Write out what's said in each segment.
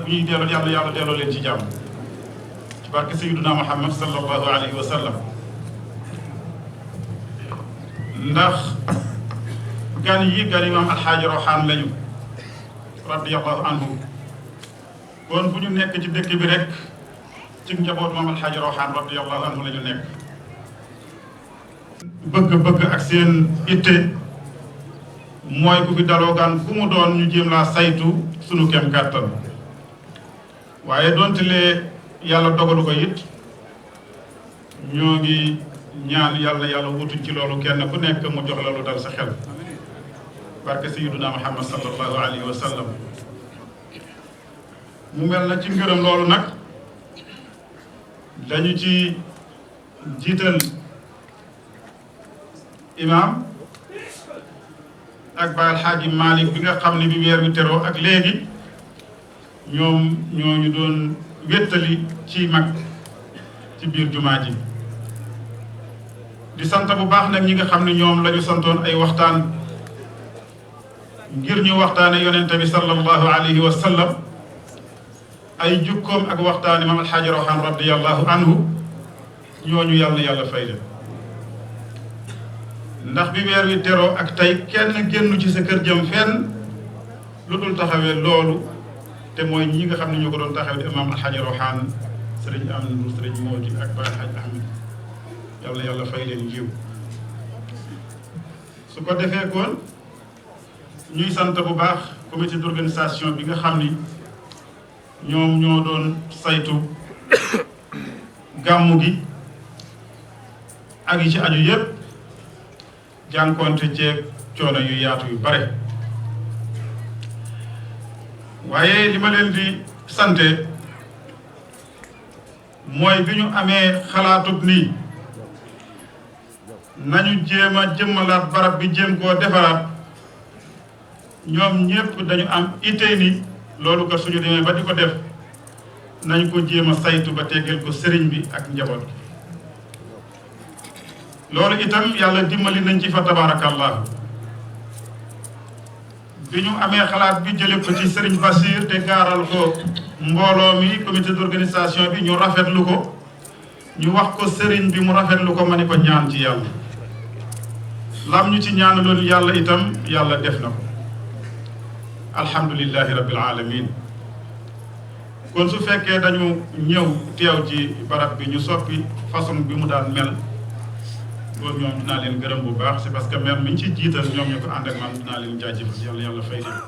bu ñuy delloo yàlla delloo leen ci jàmm ci barke Sayyiduna Muhammad sallallahu alayhi wa sallam. ndax gan yi maam alxaaji Rawaan lañu radiyallahu anhu. kon bu ñu nekk ci dëkk bi rek ci njaboot maam alxaaji Rawaan radiyallahu anhu la ñu nekk. bëgg-bëgg ak seen itte mooy ku fi daloo gan fu mu doon ñu jéem laa saytu sunu kem kàttan waaye doonte lee yàlla dogalu ko it ñoo ngi ñaan yàlla wutuñ ci loolu kenn ku nekk mu jox la lu dal sa xel barke sayyiduna Muhammad sallallahu alayhi wa sallam. mu mel na ci ngërëm loolu nag dañu ci jiital imaam ak Baay Alxaaji Malick bi nga xam ne bi weer wi teroo ak léegi ñoom ñooñu doon wéttali ci mag ci biir jumaa ji di sant bu baax nag ñi nga xam ne ñoom la ñu santoon ay waxtaan ngir ñu waxtaane yonente bi sallallahu alayhi wa sallam ay jukkoom ak waxtaane maam alxaaji Rawaan radiyallahu anhu ñooñu yàlla fay leen ndax bi weer wi teroo ak tey kenn génnu ci sa kër jëm fenn lu dul taxawee loolu te mooy ñi nga xam ne ñoo ko doon taxawee di maam alxaaji Rawaan sëriñ Amadu sëriñ Mooji ak Baay Alxaaji Ahmed yàlla fay leen jiw. su ko defee kon ñuy sant bu baax comité d'organisation bi nga xam ni ñoom ñoo doon saytu gàmmu gi ak yi ci aju yépp jànkoonte ceeg coono yu yaatu yu bare waaye li ma leen di sante mooy bi ñu amee xalaatub nii nañu jéem a jëmmalaat barab bi jéem koo defaraat ñoom ñépp dañu am ittee ni loolu kat suñu demee ba di ko def nañu ko jéem a saytu ba teggeel ko sëriñ bi ak njaboot gi loolu itam yàlla dimbali nañ ci fa tabarakallah bi ñu amee xalaat bi jële ko ci sëriñ Basir te gaaral ko mbooloo mi comité d'organisation bi ñu rafetlu ko ñu wax ko sëriñ bi mu rafetlu ko ma ni ko ñaan ci yàlla lam ñu ci ñaan loolu yàlla itam yàlla def na ko alhamdulillahi rabbil alamin kon su fekkee dañu ñëw teew ci barab bi ñu soppi façon bi mu daan mel loolu ñoom dinaa leen gërëm bu baax c'est parce que même mi ñu ci jiital ñoom ñu ko ànd ak man dinaa leen jaajëfal yàlla fay leen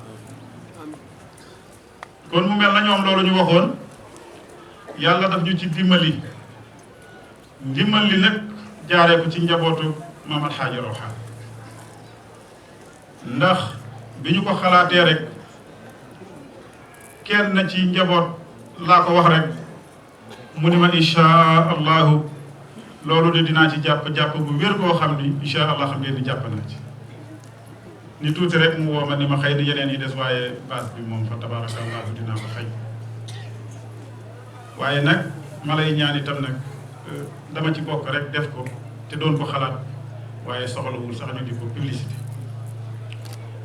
kon mu mel na ñoom loolu ñu waxoon yàlla daf ñu ci dimbali ndimbal li nag jaaree ko ci njabootu maam alxaaji Rawaan ndax bi ñu ko xalaatee rek kenn ci njaboot laa ko wax rek mu ni ma insha allahu loolu de dinaa ci jàpp bu wér koo xam ni insha allah xam ngeen ni jàpp naa ci ni tuuti rek mu woo ma ni ma xëy na yeneen yi des waaye base bi moom fa tabarakallahu dinaa ko xëy waaye nag ma lay ñaan itam nag dama ci bokk rek def ko te doon ko xalaat waaye soxlawul sax ñu di ko publicité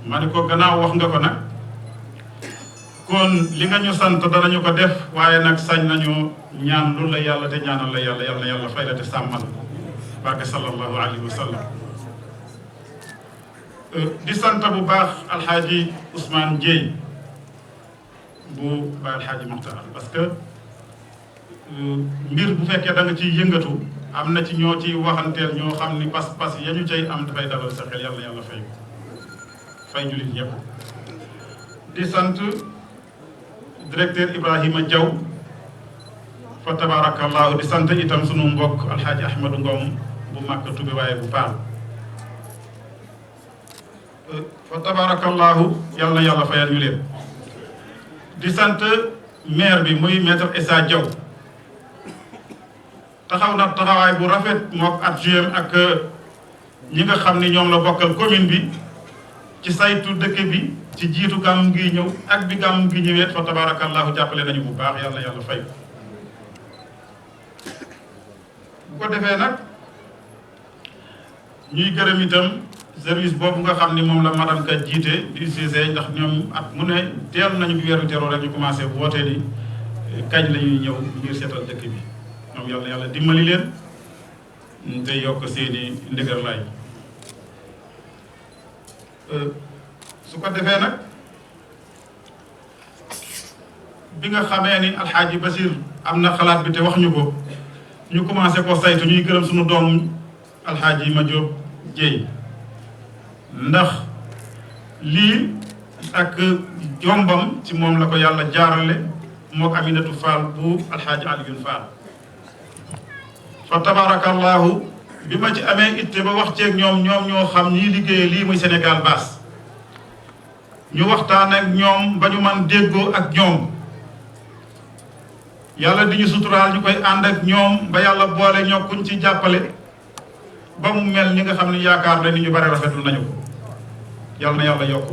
ma ne ko gannaaw wax nga ko nag kon li nga ñu sant danañu ko def waaye nag sañ nañu ñaan lu la yàlla te ñaanal la yàlla fay la te sàmmal barke sallallahu alayhi wa sallam di sant bu baax alxaaji Ousmane Dieye bu Baay Alxaaji Maxtaar parce que mbir bu fekkee da nga ciy yëngatu am na ci ñoo ciy waxanteel ñoo xam ni pas-pas ya ñu cay am dafay dalal sa xel yàlla fay ko fay jullit ñëpp di sant directeur Ibrahima Diaw fa tabarakallahu di sant itam sunu mbokk alxaaji Ahmadou Ngom bu Makka Tube waaye bu Paal fa tabarakallahu yàlla fayal ñu leen di sant maire bi muy maître Issa Diaw taxaw na taxawaay bu rafet mook adjoint ak ñi nga xam ni ñoom la bokkal commune bi ci saytu dëkk bi ci jiitu gàmm gi ñëw ak bi gàmm gi ñëwee fa tabarakallahu jàppale nañu bu baax yàlla fay bu ko defee nag ñuy gërëm itam service boobu nga xam ni moom la madame Ka jiite di UCG ndax ñoom at mu ne teel nañu bi weeru teroo rek ñu commencé woote ni kañ la ñuy ñëw ngir seetal dëkk bi ñoom yàlla yàlla dimbali leen te yokk seeni ndëgër laay su ko defee nag bi nga xamee ni alxaaji Basir am na xalaat bi te wax ñu ko ñu commencé ko saytu ñuy gërëm suñu doom alxaaji Ma Jóob Jéey ndax lii ak jombam ci moom la ko yàlla jaarale mook Aminatu Fall bu alxaaji Aliyun Fall fa tabarakallahu bi ma ci amee itte ba wax ceeg ñoom ñoo xam ñii liggéeye lii muy Sénégal Basse ñu waxtaan ak ñoom ba ñu man déggoo ak ñoom yàlla di ñu suturaal ñu koy ànd ak ñoom ba yàlla boole ñoo kuñ ci jàppale ba mu mel ni nga xam ne yaakaar na ni ñu bare rafetlu nañu ko yàlla na yàlla yokk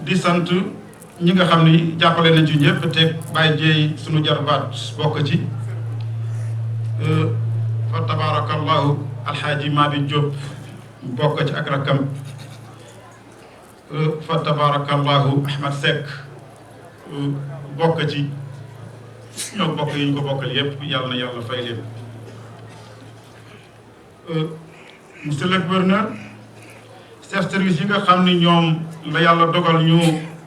di sant ñi nga xam ni jàppale nañ ci ñëpp te bàyyi jeey suñu jarbaat bokk ci fa tabarakallahu alxaaji Maabi Jóob bokk ci ak rakkam fa tabarakallahu Ahmad Seck bokk ci ñoo bokk yi ñu ko bokkal yépp yàlla na yàlla fay leen monsieur le gouverneur chef service yi nga xam ni ñoom la yàlla dogal ñu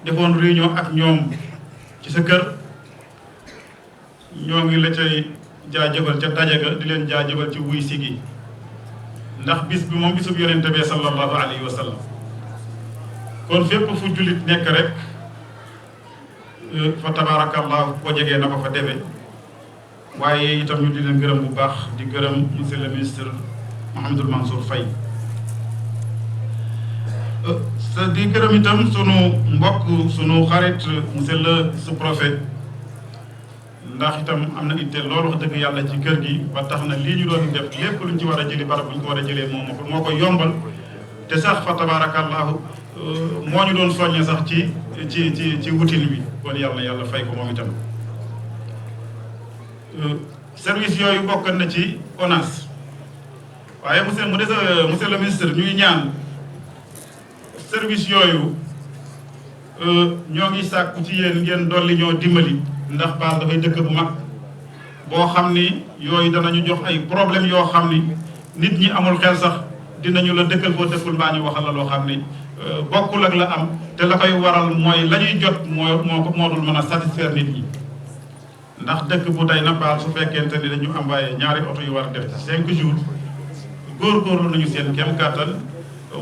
defoon réunion ak ñoom ci sa kër ñoo ngi la cay jaajëfal ca daje ga di leen jaajëfal ci wuy sigi ndax bis bi moom bisub yonente bi sallallahu alayhi wa sallam kon fépp fu jullit nekk rek fa tabarakallah ko jegee na ko fa defe waaye itam ñu di leen gërëm bu baax di gërëm monsieur le ministre Mouhamadul Mansour Faye sa di gërëm itam sunu mbokk sunu xarit monsieur le sous-préfet ndax itam am na itte loolu wax dëgg yàlla ci kër gi ba tax na lii ñu doon def lépp luñ ci war a jëli barab buñ ko war a jëlee moo ko yombal te sax fa tabarakallahu moo ñu doon soññe sax ci wutin bi kon yàlla fay ko moom itam service yooyu bokk na ci ONAS waaye monsieur le ministre ñuy ñaan service yooyu ñoo ngi sàkku ci yéen ngeen dolli ñoo dimbali ndax Baal dafay dëkk bu mag boo xam ni yooyu danañu jox ay problème yoo xam ni nit ñi amul xel sax dinañu la dëkkal foo dëkkul mbaa ñu waxal la loo xam ni bokkul ak la am te la koy waral mooy la ñuy jot moo dul mën a satisfaire nit ñi ndax dëkk bu day na Baal su fekkente ni dañu envoyé ñaari oto yu war a def ci 5 jours góorgóorlu nañu seen kem kàttan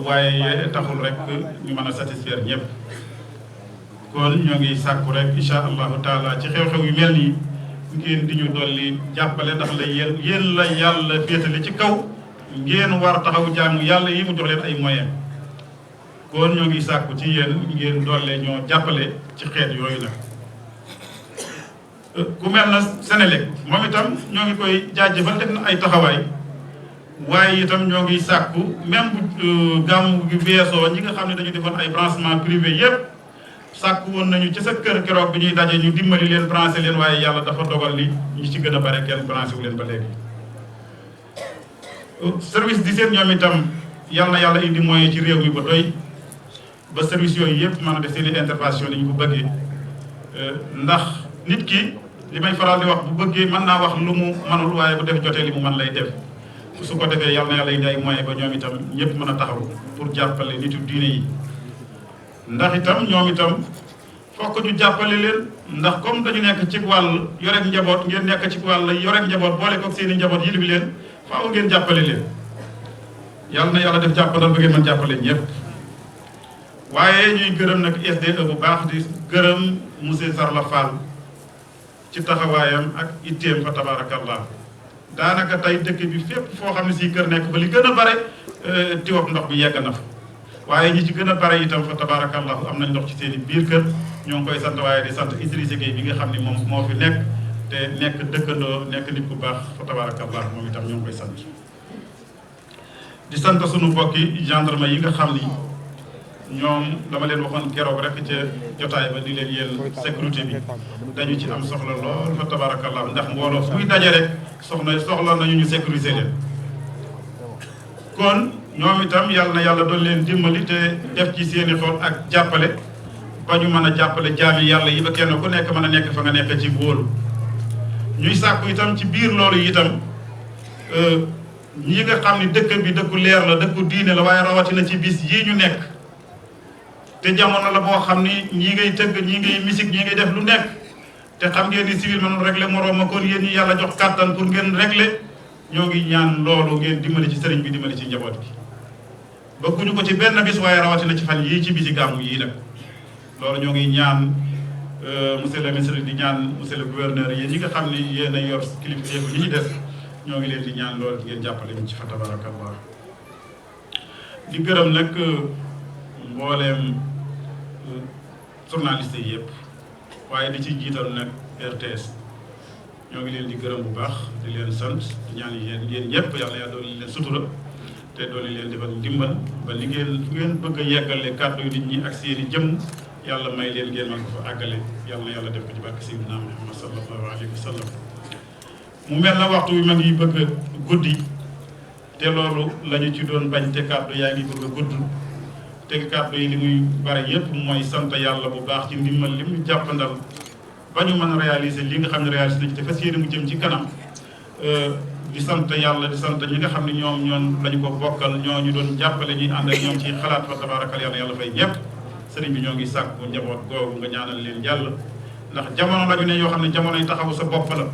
waaye taxul rek ñu mën a satisfaire ñëpp kon ñoo ngi sàkku rek incha allahu taala ci xew-xew yu mel nii ngeen di ñu dolli jàppale ndax la yéen la yàlla féetale ci kaw ngeen war a taxaw jaamu yàlla yi mu jox leen ay moyens kon ñoo ngi sàkku ci yéen ngeen dolle ñoo jàppale ci xeet yooyu nag ku mel na Sénélec moom itam ñoo ngi koy jaajëfal def na ay taxawaay waaye itam ñoo ngi sàkku même bu gàmmu gi weesoo ñi nga xam ne dañu defoon ay branchement privé yépp sàkku woon nañu ci sa kër keroog bi ñuy daje ñu dimbali leen branché leen waaye yàlla dafa dogal li ñu ci gën a bare kenn branché wu leen ba léegi service di seen ñoom itam yal na yàlla indi moyen ci réew mi ba doy ba service yooyu yëpp mën a def seen i intervention ni ñu ko bëggee ndax nit ki li may faral di wax bu bëggee mën naa wax lu mu mënul waaye bu def jotee li mu mën lay def su ko defee yal na yàlla indi ay moyen ba ñoom itam ñëpp mën a taxaw pour jàppale nitu diine yi ndax itam ñoom itam fokk ñu jàppale leen ndax comme dañu nekk ci wàll yorek njaboot ngeen nekk ci wàll yorek njaboot boole koog seen i njaboot yilif leen faaw ngeen jàppale leen yàlla na yàlla def jàppandal ba ngeen mën jàppale ñëpp waaye ñuy gërëm nag SDE bu baax di gërëm monsieur Sarla Fall ci taxawaayam ak itteem fa tabarakallah daanaka tey dëkk bi fépp foo xam ne si kër nekk ba li gën a bare tiwab ndox bi yegg na fa waaye ñi ci gën a bare itam fa tabarakallah am nañ ndox ci seen i biir kër ñoo ngi koy sant waaye di sant Idrissa Gueye bi nga xam ne moom moo fi nekk te nekk dëkkandoo nekk nit ku baax fa tabarakallah moom itam ñoo ngi koy sant di sant sunu mbokki gendarme yi nga xam ni ñoom dama leen waxoon keroog rek ca jotaay ba di leen yéen sécurité bi dañu ci am soxla lool fa tabarakallah ndax mbooloo fu muy daje rek soxla nañu ñu sécuriser leen kon ñoom itam yàlla na yàlla doon leen dimbali te def ci seeni xol ak jàppale ba ñu mën a jàppale jaami yàlla yi ba kenn ku nekk mën a nekk fa nga nekk ci wóolu ñuy sàkku itam ci biir loolu itam ñi nga xam ni dëkk bi dëkku leer la dëkku diine la waaye rawatina ci bis yii ñu nekk te jamono la boo xam ni ñii ngay tëgg ñii ngay musique ñii ngay def lu nekk te xam ngeen ni civil mënul régler moroom ma kon yéen ñi yàlla jox kàttan pour ngeen régler ñoo ngi ñaan loolu ngeen dimbali ci sëriñ bi dimbali ci njaboot gi bëgguñu ko ci benn bis waaye rawatina ci fan yii ci bisi gàmmu yii nag loolu ñoo ngi ñaan monsieur le ministre di ñaan monsieur le gouverneur yéen ñi nga xam ni yéen a yor kilifteefu ñi ñu des ñoo ngi leen di ñaan loolu ngeen jàppale ñu ci fa tabarakallah di gërëm nag mbooleem journaliste yi yëpp waaye di ci jiital nag RTS ñoo ngi leen di gërëm bu baax di leen sant di ñaan yéen ñëpp yàlla yaa dooli leen sutura te dooli leen defal ndimbal ba li ngeen fu ngeen bëgg a yeggale kàddu nit ñi ak seeni jëm yàlla may leen ngeen mën ko fa àggale yàlla na yàlla def ko ci barke Seydina Muhammad sallallahu alayhi wa sallam mu mel na waxtu wi ma ngi bëgg a guddi te loolu la ñu ci doon bañ te kàddu yaa ngi bëgg a gudd te kàddu yi li muy bare yépp mooy sant yàlla bu baax ci ndimbal li mu jàppandal ba ñu mën a réaliser li nga xam ne réaliser nañ ci te fas yéene mu jëm ci kanam di sant yàlla di sant ñi nga xam ne ñoom lañu ko bokkal ñoo ñu doon jàppale ñuy ànd ak ñoom ci xalaat fa tabarakal yàlla fay ñëpp sëriñ bi ñoo ngi sàkku njaboot googu nga ñaanal leen yàlla ndax jamono la ñu ne yoo xam ne jamono yi taxawu sa bopp la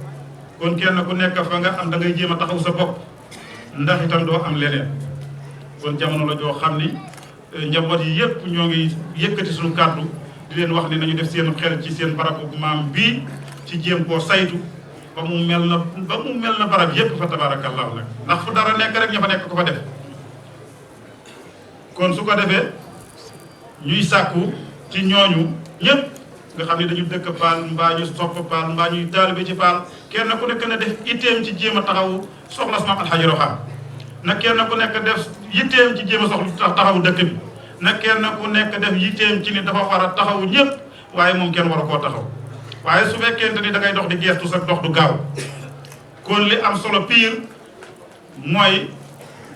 kon kenn ku nekk fa nga am da ngay jéem a taxaw sa bopp ndax itam doo am leneen kon jamono la joo xam ni njaboot yi yëpp ñoo ngi yëkkati suñu kàddu di leen wax ni nañu def seen xel ci seen barabu maam bii ci jéem koo saytu ba mu mel na barab yëpp fa tabarakallahu nag ndax fu dara nekk rek ña fa nekk ko fa def kon su ko defee ñuy sàkku ci ñooñu ñëpp nga xam ne dañu dëkk Paal mbaa ñu sopp Paal mbaa ñuy taalibe ci Paal kenn ku nekk na def itteem ci jéem a taxawu soxla sama alxaaji Roxaan na kenn ku nekk def yitteem ci jéem a soxla taxawu dëkk bi na kenn ku nekk def yitteem ci ni dafa war a taxawu ñëpp waaye moom kenn war a koo taxaw waaye su fekkente ni da ngay dox di geestu sa dox du gaaw kon li am solo pire mooy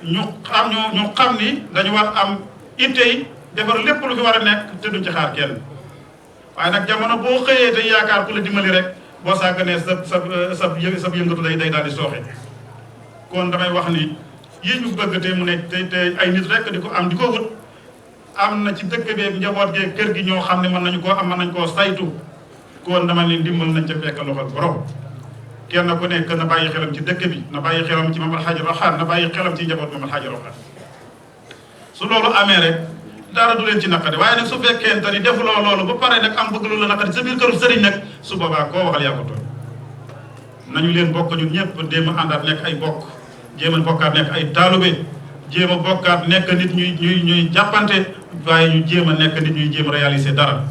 ñu xam ni dañu war am ittey defar lépp lu fi war a nekk te duñ ci xaar kenn waaye nag jamono boo xëyee te yaakaar ku la dimbali rek boo sàgganee sa yëngatu day daal di sooxe kon damay wax ni yi ñu bëgg te mu ne te ay nit rek di ko wut am na ci dëkk beeg njaboot geeg kër gi ñoo xam ne mën nañu koo am mën nañu koo saytu kon dama ne ndimbal nañ ca fekk loxol borom kenn ku nekk na bàyyi xelam ci dëkk bi na bàyyi xelam ci Maam Alxaaji Roxaan na bàyyi xelam ci njaboot Maam Alxaaji Roxaan su loolu amee rek dara du leen ci naqari waaye nag su fekkente ni defuloo loolu ba pare nag am bëgg lu la naqari sa biir këru sëriñ nag su boobaa koo waxal yaa ko tooñ nañu leen bokk ñun ñëpp déem a àndaat nekk ay bokk jéem a bokkaat nekk ay taalube jéem a bokkaat nekk nit ñuy jàppante waaye ñu jéem a nekk nit ñuy jéem a réaliser dara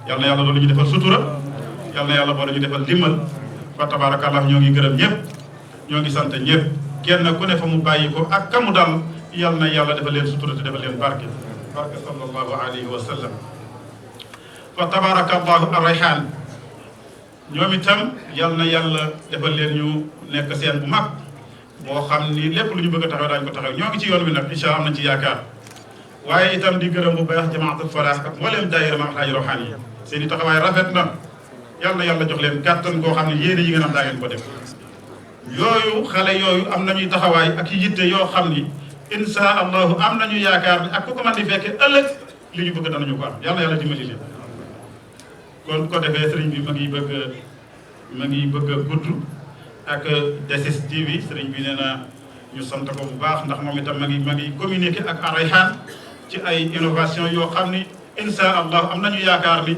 yal na yàlla loolu ñu defal sutura yal na yàlla boole ñu defal ndimbal fa tabarakallah ñoo ngi gërëm ñëpp ñoo ngi sant ñëpp kenn ku ne fa mu bàyyi ko ak kamu dal yal na yàlla defal leen sutura te defal leen barke sallallahu alayhi wa sallam fa tabarakallahu arrayhan ñoom itam yal na yàlla defal leen ñu nekk seen bu mag boo xam ni lépp lu ñu bëgg a taxaw daañu ko taxaw ñoo ngi ci yoon wi nag incha allah am nañ ci yaakaar waaye itam di gërëm bu baax jamaatul Falaax ak mbooleem daayira Maam Alxaaji Roxaan yi seen i taxawaay rafet na yàlla jox leen kàttan koo xam ne yéene yi ngeen am daa ngeen ko def yooyu xale yooyu am nañuy taxawaay ak yitte yoo xam ni insha allahu am nañu yaakaar ni ak ku ko mën di fekkee ëllëg li ñu bëgg danañu ko am yàlla dimbali leen kon ko defee sëriñ bi ma ngi bëgg a gudd ak DSS TV sëriñ bi nee na ñu sant ko bu baax ndax moom itam ma ngi communiquer ak Arrayhan ci ay innovation yoo xam ni insha allah am nañu yaakaar ni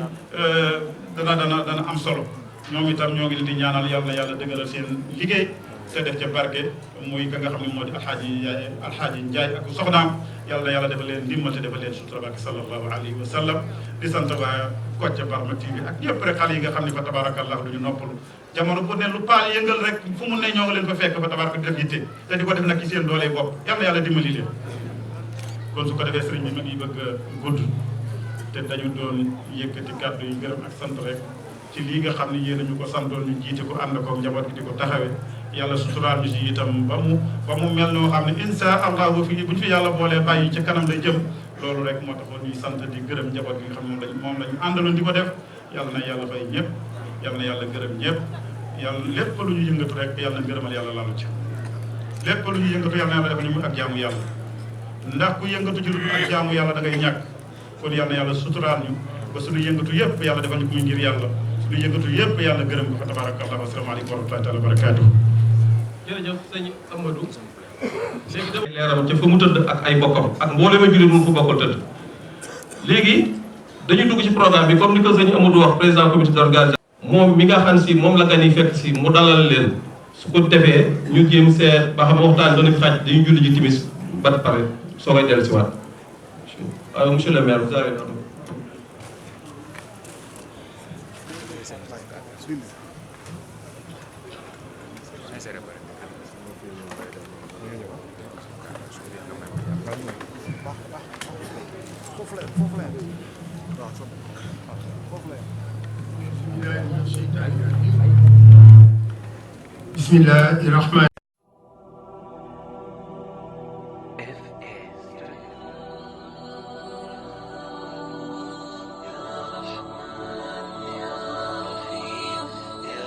dana am solo ñoom itam ñoo ngi leen di ñaanal yàlla dëgëral seen liggéey te def ca barke muy ka nga xam ne moo di alxaaji Njaay ak soxnaam yàlla defal leen ndimbal te defal leen sutura barke sallallahu alayhi wa sallam di sant waa Kocc Barma TV ak ñëpp rek xale yi nga xam ne fa tabarakallah duñu noppalu jamono bu ne lu paal yëngal rek fu mu ne ñoo ngi leen fa fekk fa tabaraka def yitte te di ko def nag ci seen doole bopp yàlla dimbali leen kon su ko defee sëriñ bi ma ngi bëgg a gudd te dañu doon yëkkati kàddu yi gërëm ak sant rek ci lii nga xam ne yéen a ñu ko santoon ñu jiite ko ànd ko njaboot gi di ko taxawee yàlla suturaal ñu si itam ba mu mel noo xam ne insha allah bu ñu fi yàlla boolee bàyyi ci kanam la jëm loolu rek moo taxoon ñuy sant di gërëm njaboot gi nga xam ne moom lañu àndaloon di ko def yàlla na yàlla fay ñëpp yàlla na yàlla gërëm ñëpp yàlla lépp lu ñu yëngatu rek yàlla na gërëmal yàlla lalu ci lépp lu ñu yëngatu yàlla na yàlla defal ñu ak jaamu yàlla ndax ku yëngatu ci lu ak jaamu yàlla da ngay ñàkk kon yàlla na yàlla suturaal ñu ba suñu yëngatu yëpp yàlla defal ñu ko ngir yàlla suñu yëngatu yëpp yàlla gërëm ko fa tabarakallah asalaamaaleykum wa rahmatullahi taala wa barakaatuh. jërëjëf sëñ Amadou léegi dama leeram ca fa mu tëdd ak ay bokkam ak mboolem a jullit mu fu bokkul tëdd léegi dañuy dugg ci programme bi comme ni ko sëñ Amadou wax président comité d'organisation moom mi nga xam si moom la gan yi fekk si mu dalal leen su ko defee ñu jéem seet ba xam waxtaan dana fi xaj dañuy julli ji timis ba pare soo koy dellu si waat monsieur le maire vous avez بسم الله الرحمن